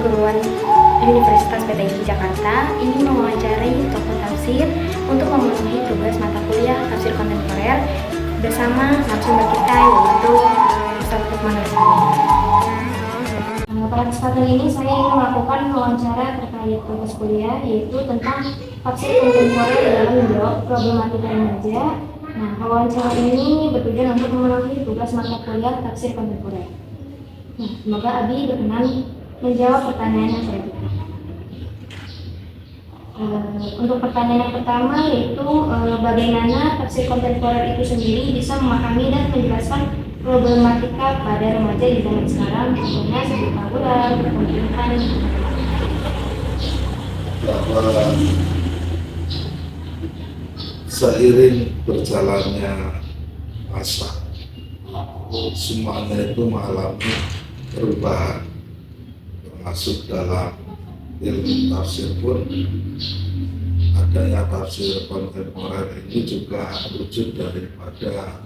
Perguruan Universitas PTIP Jakarta ingin mewawancarai tokoh tafsir untuk memenuhi tugas mata kuliah tafsir kontemporer bersama narasumber kita yaitu Ustaz Lukman Rasmi. Pada kesempatan ini saya ingin melakukan wawancara terkait tugas kuliah yaitu tentang tafsir kontemporer dalam menjawab problematika remaja. Nah, wawancara ini bertujuan untuk memenuhi tugas mata kuliah tafsir kontemporer. Nah, semoga Abi berkenan menjawab pertanyaan yang saya berikan. Untuk pertanyaan yang pertama yaitu bagaimana tafsir kontemporer itu sendiri bisa memahami dan menjelaskan problematika pada remaja di zaman sekarang, contohnya seperti tawuran, pembunuhan. Bahwa seiring berjalannya masa, semuanya itu mengalami perubahan, termasuk dalam ilmu tafsir pun adanya tafsir kontemporer ini juga wujud daripada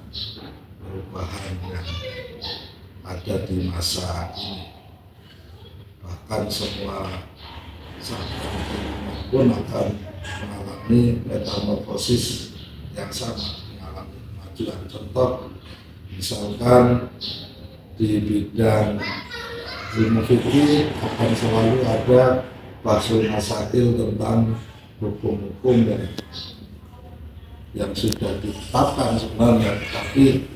perubahan yang ada di masa ini. Bahkan semua sahabat pun akan mengalami metamorfosis yang sama, mengalami kemajuan. Contoh, misalkan di bidang ilmu fikih akan selalu ada bahsul masail tentang hukum-hukum yang sudah ditetapkan sebenarnya, tapi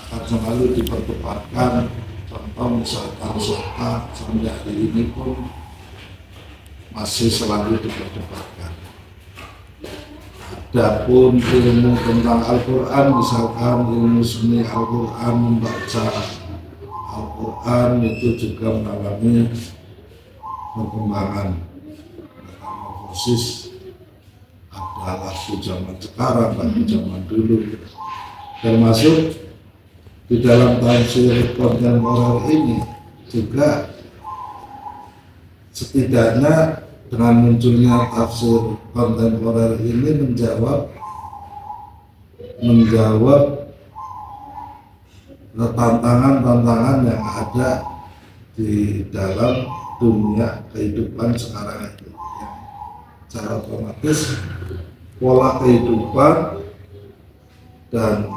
akan selalu diperdebatkan. Contoh misalkan zakat sampai hari ini pun masih selalu diperdebatkan. Adapun ilmu tentang Al-Quran, misalkan ilmu seni Al-Quran, membaca Al-Quran itu juga mengalami perkembangan, metamorfosis. Adalah di zaman sekarang dan di zaman dulu, termasuk di dalam tafsir kontemporer ini juga setidaknya dengan munculnya tafsir kontemporer ini menjawab tantangan-tantangan yang ada di dalam dunia kehidupan sekarang itu. Secara otomatis pola kehidupan dan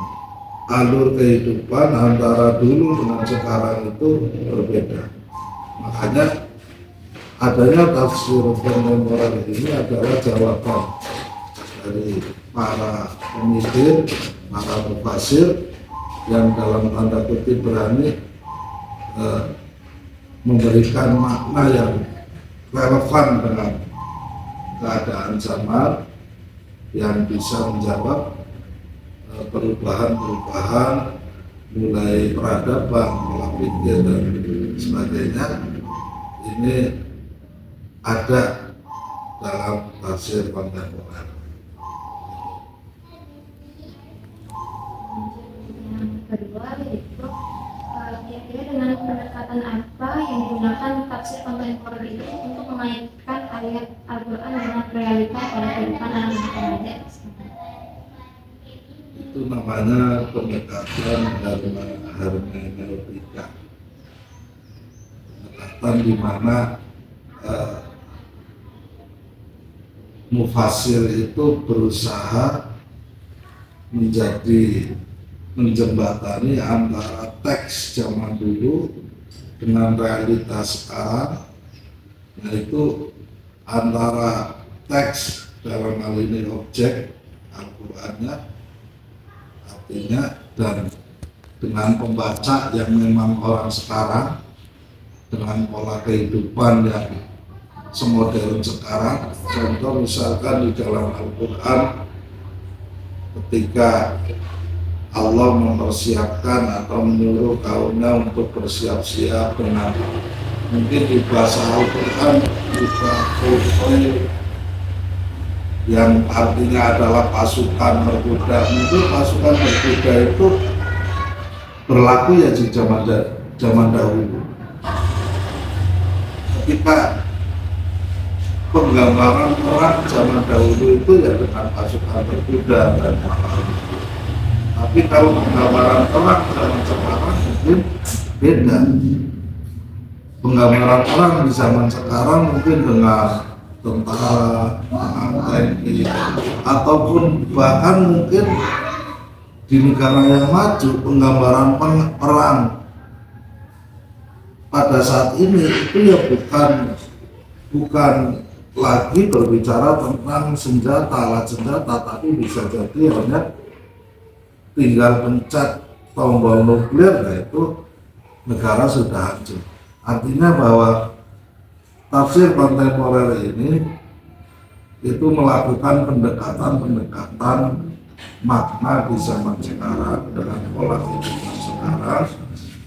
alur kehidupan antara dulu dengan sekarang itu berbeda. Makanya adanya tafsir kontemporer ini adalah jawaban dari para pemikir, para mufasir yang dalam tanda kutip berani memberikan makna yang relevan dengan keadaan zaman, yang bisa menjawab perubahan-perubahan mulai peradaban, pola pikir dan sebagainya. Ini ada dalam tafsir kontemporer. Kedua yaitu kira-kira dengan pendekatan apa yang digunakan tafsir kontemporer itu untuk mengaitkan ayat Al-Quran dengan realita pada kehidupan anak-anak remaja? Itu namanya pendekatan hermeneutika. Pendekatan di mana mufasir itu berusaha menjembatani antara teks zaman dulu dengan realitas sekarang, yaitu antara teks dalam hal ini objek Al-Qurannya, artinya, dan dengan pembaca yang memang orang sekarang dengan pola kehidupan yang semodern sekarang. Contoh misalkan di dalam Al-Quran ketika Allah mempersiapkan atau menyuruh kaumnya untuk bersiap-siap dengan mungkin di bahasa Al-Quran juga yang artinya adalah pasukan berkuda. Mungkin pasukan berkuda itu berlaku ya di zaman dahulu. Ketika penggambaran perang zaman dahulu itu ya dengan pasukan berkuda dan tapi kalau penggambaran perang zaman sekarang mungkin beda. penggambaran perang di zaman sekarang mungkin dengan tentara, dengan TNI, ataupun bahkan mungkin di negara yang maju penggambaran perang pada saat ini itu ya bukan lagi berbicara tentang senjata, alat senjata, tapi bisa jadi hanya tinggal pencet tombol nuklir, yaitu negara sudah hancur. Artinya bahwa tafsir kontemporer ini itu melakukan pendekatan makna di zaman sekarang dengan pola kehidupan sekarang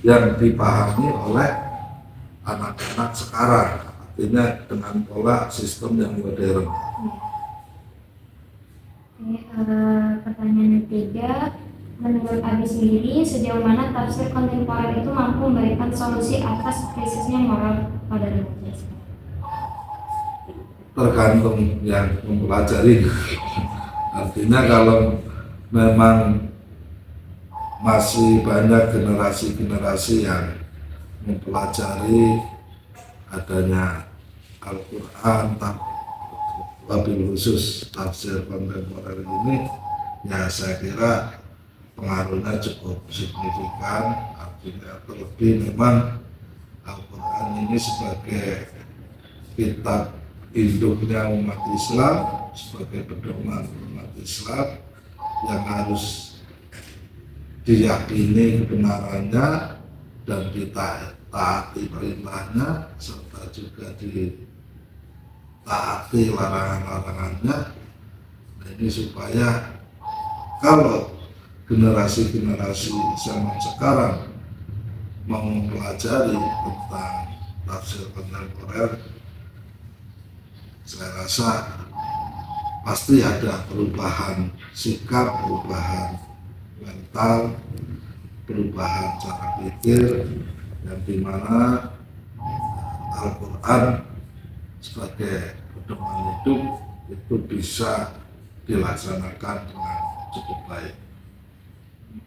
yang dipahami oleh anak-anak sekarang, artinya dengan pola sistem yang modern. Pertanyaan ketiga, menurut Abi sendiri, sejauh mana tafsir kontemporer itu mampu memberikan solusi atas krisisnya moral pada remaja? Tergantung yang mempelajari. Artinya kalau memang masih banyak generasi-generasi yang mempelajari adanya Al-Quran, wabil khusus tafsir kontemporer ini, ya saya kira pengaruhnya cukup signifikan. Artinya terlebih memang Al-Quran ini sebagai kitab induknya umat Islam, sebagai pedoman umat Islam yang harus diyakini kebenarannya dan ditaati perintahnya, serta juga ditaati larangan-larangannya. Nah, ini supaya kalau generasi-generasi zaman sekarang mau mempelajari tentang tafsir kontemporer, saya rasa pasti ada perubahan sikap, perubahan mental, perubahan cara pikir, yang dimana Al-Quran sebagai pedoman hidup itu bisa dilaksanakan dengan cukup baik.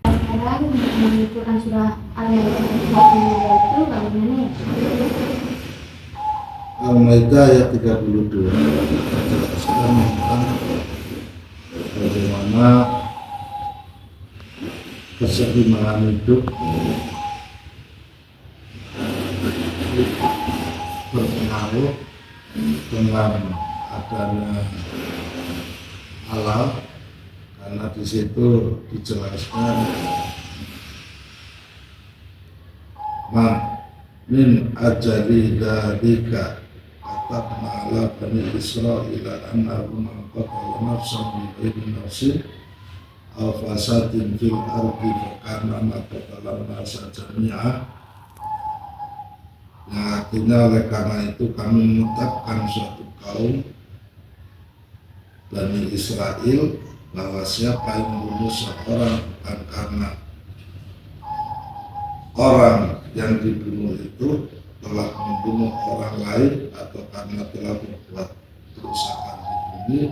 Sekarang itu kan sudah Al-Maidah itu bagaimana ya? Al-Maidah ayat 32 menjelaskan tentang bagaimana keseimbangan hidup berpengaruh dengan adanya alam, karena di situ dijelaskan min ajali dalika katabna ala bani Israila annahu man qatala nafsan bi ghairi nafsin aw fasadin fil ardi fakana ma qatala nasa jami'a. Nah, artinya oleh karena itu kami menetapkan suatu kaum Bani Israel bahwa siapa yang membunuh seorang bukan karena orang yang dibunuh itu telah membunuh orang lain atau karena telah berbuat kerusakan di bumi,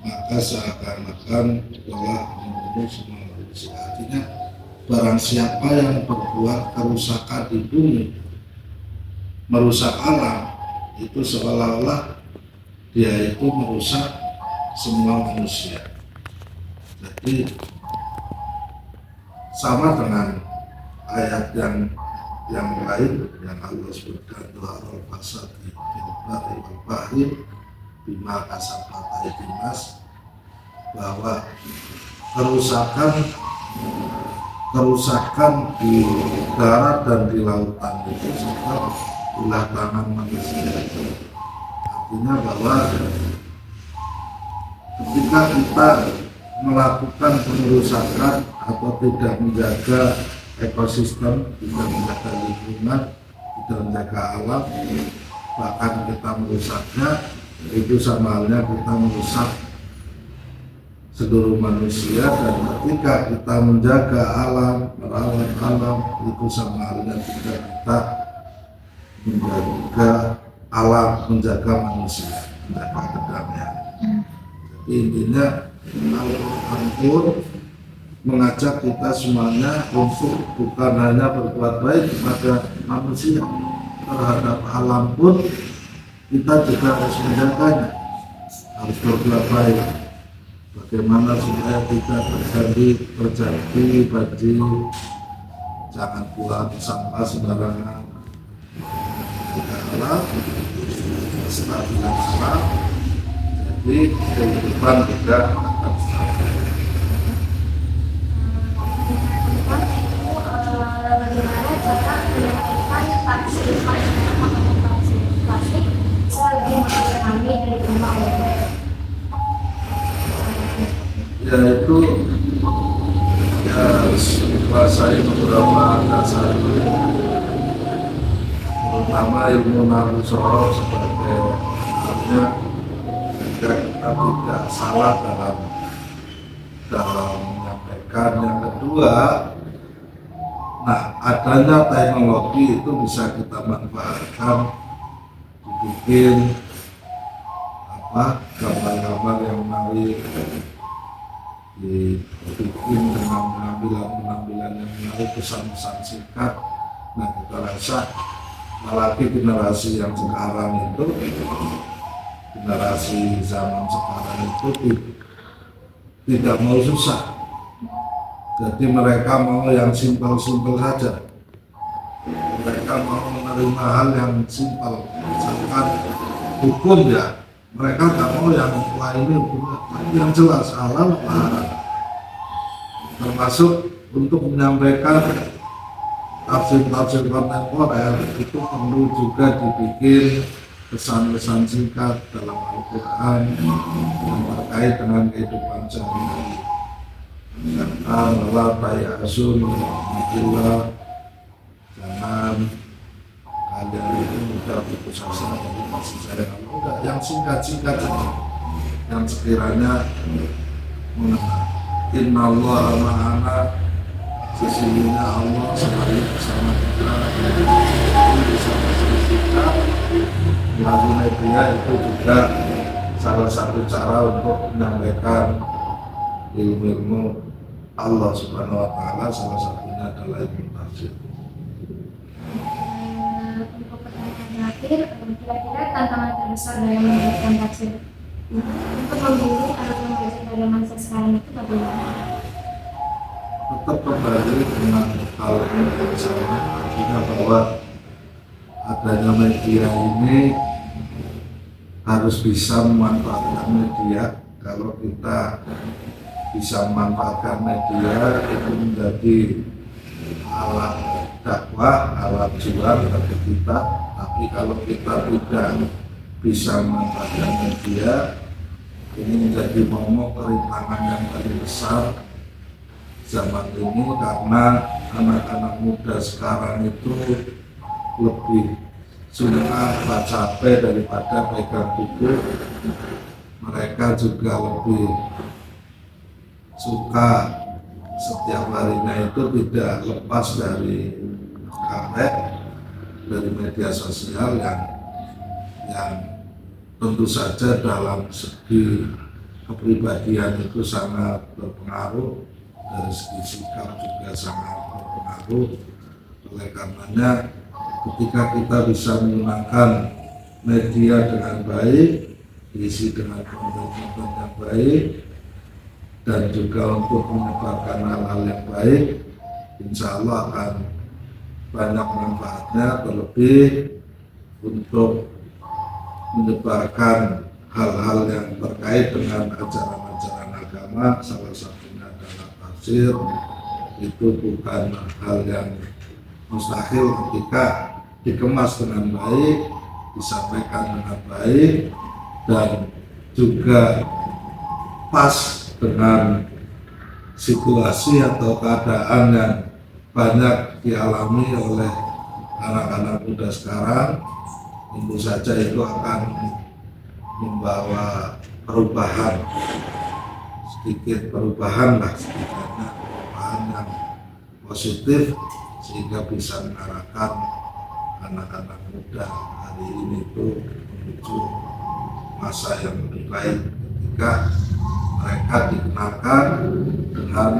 maka seakan-akan telah membunuh semua manusia. Artinya barang siapa yang berbuat kerusakan di bumi, merusak alam, itu seolah-olah dia itu merusak semua manusia. Jadi sama dengan ayat yang lain yang Allah sebutkan al fasad di bari wal bahri bima kasabat aydinas, bahwa kerusakan di darat dan di lautan itu semua ulah tangan manusia. Artinya bahwa ketika kita melakukan pengerusakan atau tidak menjaga ekosistem, tidak menjaga lingkungan, tidak menjaga alam, bahkan kita merusaknya, itu sama halnya kita merusak seluruh manusia. Dan ketika kita menjaga alam, merawat alam, itu sama halnya juga kita menjaga alam, menjaga manusia, menjaga kedamaian. Jadi intinya Al-Quran pun mengajak kita semuanya untuk bukan hanya berbuat baik kepada manusia, terhadap alam pun kita juga harus menjaganya, harus berbuat baik. Bagaimana supaya tidak terjadi banjir, jangan buang sampah sembarangan, tidak alam, kestabilan alam, jadi kehidupan juga akan stabil. Bagaimana cara menyampaikan vaksin plastik selagi memahami dari rumah Allah? Yaitu harus menguasai beberapa dasar, terutama ilmu nahu soroh sebagai artinya agar kita tidak salah dalam menyampaikan. Yang kedua, nah, adanya teknologi itu bisa kita manfaatkan, dibikin gambar-gambar yang menarik, dibikin dengan penampilan yang menarik, pesan-pesan singkat. Nah, kita rasa apalagi generasi yang sekarang itu, generasi zaman sekarang itu tidak mau susah. Jadi mereka mau yang simpel-simpel saja. Mereka mau menerima hal yang simpel, misalkan hukum ya. Mereka nggak mau yang wah ini hukumnya, tapi yang jelas halal haram. Termasuk untuk menyampaikan tafsir kontemporer itu perlu juga dibikin pesan-pesan singkat dalam Al-Quran yang terkait dengan kehidupan sehari-hari. Jangan bayi asun, bila jangan kalian itu mudah putus asa dari kasih sayang Allah. Enggak, yang singkat-singkat saja, yang sekiranya mengena. Inna Allah ma'ana, sesungguhnya Allah selalu bersama kita. Bersama kita melalui media itu juga salah satu cara untuk menyampaikan ilmu Allah Subhanahu wa Ta'ala, salah satunya adalah ilmu tafsir. Untuk pertanyaan terakhir, kira-kira tantangan terbesar dalam mengajarkan tafsir untuk membimbing anak belajar pada masa sekarang itu bagaimana? Tetap kembali dengan hal yang sama, artinya bahwa adanya media ini harus bisa memanfaatkan media. Kalau kita bisa memanfaatkan media itu menjadi alat dakwah, alat jual bagi kita. Tapi kalau kita tidak bisa memanfaatkan media, ini menjadi momok rintangan yang paling besar zaman ini, karena anak-anak muda sekarang itu lebih suka baca HP daripada pegang buku. Mereka juga lebih suka setiap harinya itu tidak lepas dari HP, dari media sosial yang tentu saja dalam segi kepribadian itu sangat berpengaruh, dari segi sikap juga sangat berpengaruh. Oleh karenanya ketika kita bisa menggunakan media dengan baik, diisi dengan konten-konten yang baik, dan juga untuk menyebarkan hal-hal yang baik, insya Allah akan banyak manfaatnya. Terlebih untuk menyebarkan hal-hal yang terkait dengan ajaran-ajaran agama, salah satunya adalah tafsir. Itu bukan hal yang mustahil ketika dikemas dengan baik, disampaikan dengan baik, dan juga pas dengan situasi atau keadaan yang banyak dialami oleh anak-anak muda sekarang. Tentu saja itu akan membawa perubahan, sedikit perubahan lah, setidaknya perubahan yang positif, sehingga bisa mengarahkan anak-anak muda hari ini itu menuju masa yang lebih baik ketika mereka dikenalkan dengan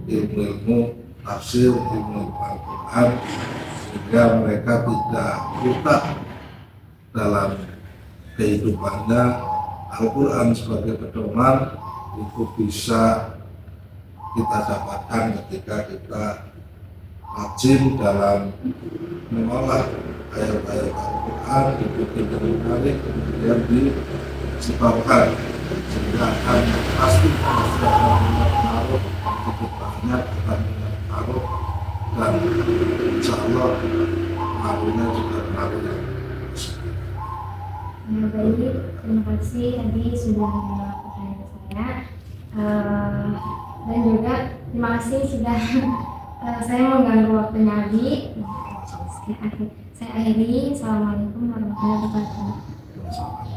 ilmu-ilmu tafsir, ilmu Al-Quran, sehingga mereka tidak buta dalam kehidupannya. Al-Quran sebagai pedoman itu bisa kita dapatkan ketika kita rajin dalam mengolah ayat-ayat Al-Quran, diikuti dengan menarik, kemudian disebabkan, sehingga akan pasti akan mengaruh cukup banyak, akan mengaruh, dan insya Allah pengaruhnya juga pengaruh yang positif. Ya, baik, terima kasih tadi sudah menjawab pertanyaan saya. Dan juga terima kasih sudah saya mengganggu waktunya Abi. Saya akhiri. Assalamualaikum warahmatullahi wabarakatuh.